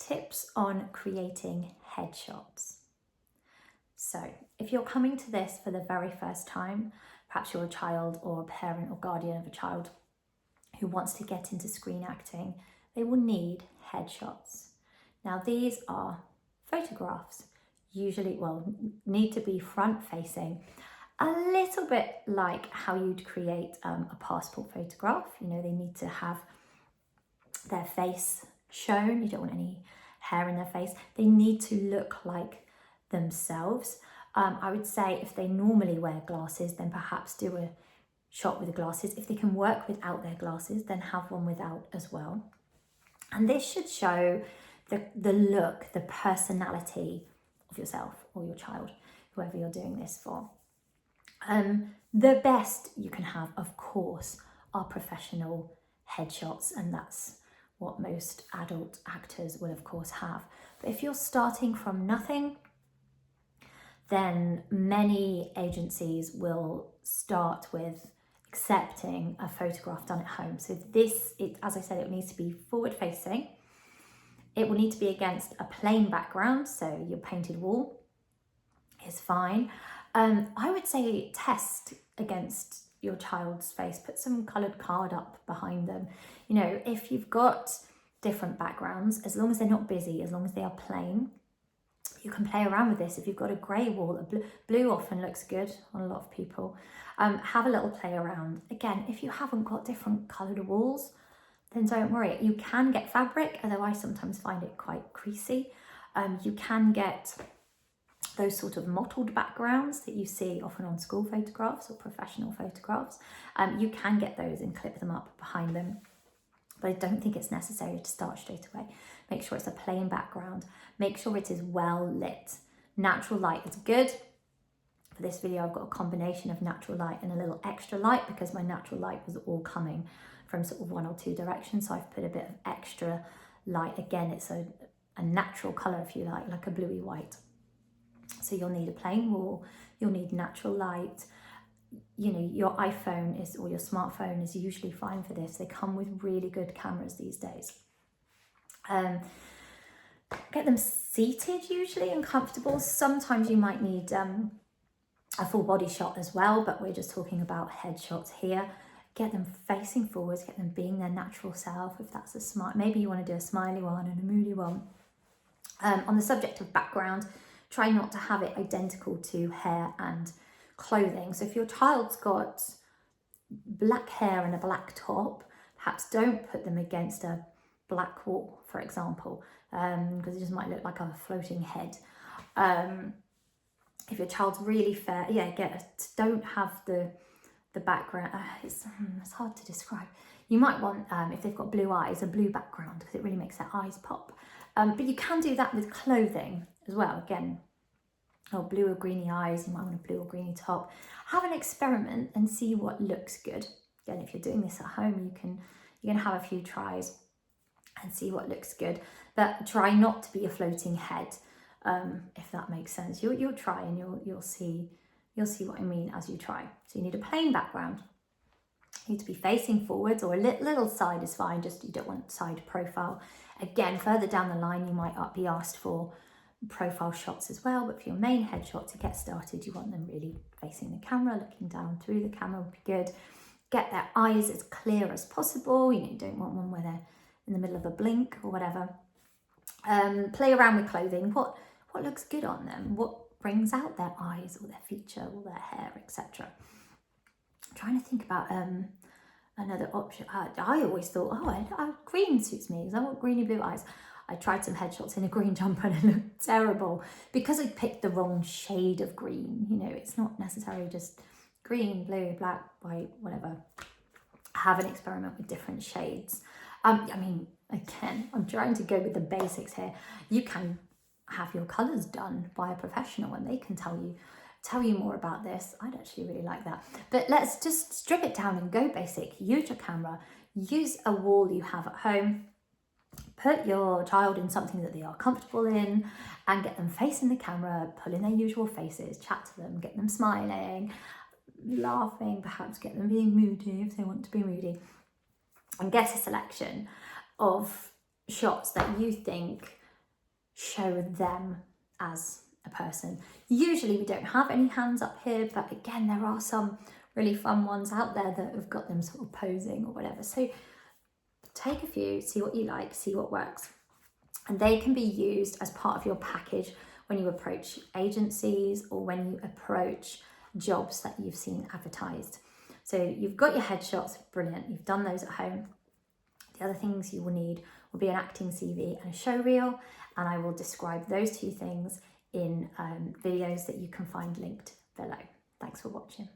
tips on creating headshots. So if you're coming to this for the very first time, perhaps you're a child or a parent or guardian of a child who wants to get into screen acting, they will need headshots. Now these are photographs, usually, need to be front facing, a little bit like how you'd create a passport photograph. You know, they need to have their face shown. You don't want any hair in their face. They need to look like themselves. I would say if they normally wear glasses, then perhaps do a shot with the glasses. If they can work without their glasses, then have one without as well. And this should show the look, the personality of yourself or your child, whoever you're doing this for. The best you can have, of course, are professional headshots, and that's what most adult actors will of course have. But if you're starting from nothing, then many agencies will start with accepting a photograph done at home. So as I said, it needs to be forward facing. It will need to be against a plain background, so your painted wall is fine. I would say test against your child's face, put some coloured card up behind them. You know, if you've got different backgrounds, as long as they're not busy, as long as they are plain, you can play around with this. If you've got a grey wall, blue often looks good on a lot of people. Have a little play around. Again, if you haven't got different coloured walls, then don't worry. You can get fabric, although I sometimes find it quite creasy. You can get those sort of mottled backgrounds that you see often on school photographs or professional photographs. You can get those and clip them up behind them, but I don't think it's necessary to start straight away. Make sure it's a plain background. Make sure it is well lit. Natural light is good. For this video, I've got a combination of natural light and a little extra light because my natural light was all coming from sort of one or two directions. So I've put a bit of extra light. Again, it's a natural colour, if you like a bluey white. So you'll need a plain wall, you'll need natural light. You know, your iPhone or your smartphone is usually fine for this. They come with really good cameras these days. Get them seated usually and comfortable. Sometimes you might need a full body shot as well, but we're just talking about headshots here. Get them facing forwards, get them being their natural self. If that's maybe you want to do a smiley one and a moody one. On the subject of background, try not to have it identical to hair and clothing. So if your child's got black hair and a black top, perhaps don't put them against a black wall, for example, because it just might look like a floating head. If your child's really fair, don't have the background. It's hard to describe. You might want, if they've got blue eyes, a blue background because it really makes their eyes pop. But you can do that with clothing as well. Again, blue or greeny eyes, you might want a blue or greeny top. Have an experiment and see what looks good. Again, if you're doing this at home, you're gonna have a few tries and see what looks good. But try not to be a floating head, if that makes sense. You'll try and you'll see what I mean as you try. So you need a plain background. You need to be facing forwards, or a little side is fine, just you don't want side profile. Again, further down the line, you might be asked for profile shots as well, but for your main headshot to get started, you want them really facing the camera, looking down through the camera would be good. Get their eyes as clear as possible. You don't want one where they're in the middle of a blink or whatever. Play around with clothing. What looks good on them? What brings out their eyes or their feature or their hair, etc. Trying to think about another option. I always thought, green suits me because I want greeny blue eyes. I tried some headshots in a green jumper and it looked terrible because I picked the wrong shade of green. You know, it's not necessarily just green, blue, black, white, whatever. Have an experiment with different shades. Again, I'm trying to go with the basics here. You can have your colours done by a professional and they can tell you more about this. I'd actually really like that. But let's just strip it down and go basic. Use your camera, use a wall you have at home. Put your child in something that they are comfortable in and get them facing the camera, pull in their usual faces, chat to them, get them smiling, laughing, perhaps get them being moody if they want to be moody, and get a selection of shots that you think show them as a person. Usually we don't have any hands up here, but again, there are some really fun ones out there that have got them sort of posing or whatever. So take a few, see what you like, see what works. And they can be used as part of your package when you approach agencies or when you approach jobs that you've seen advertised. So you've got your headshots, brilliant, you've done those at home. The other things you will need will be an acting CV and a show reel, and I will describe those two things in videos that you can find linked below. Thanks for watching.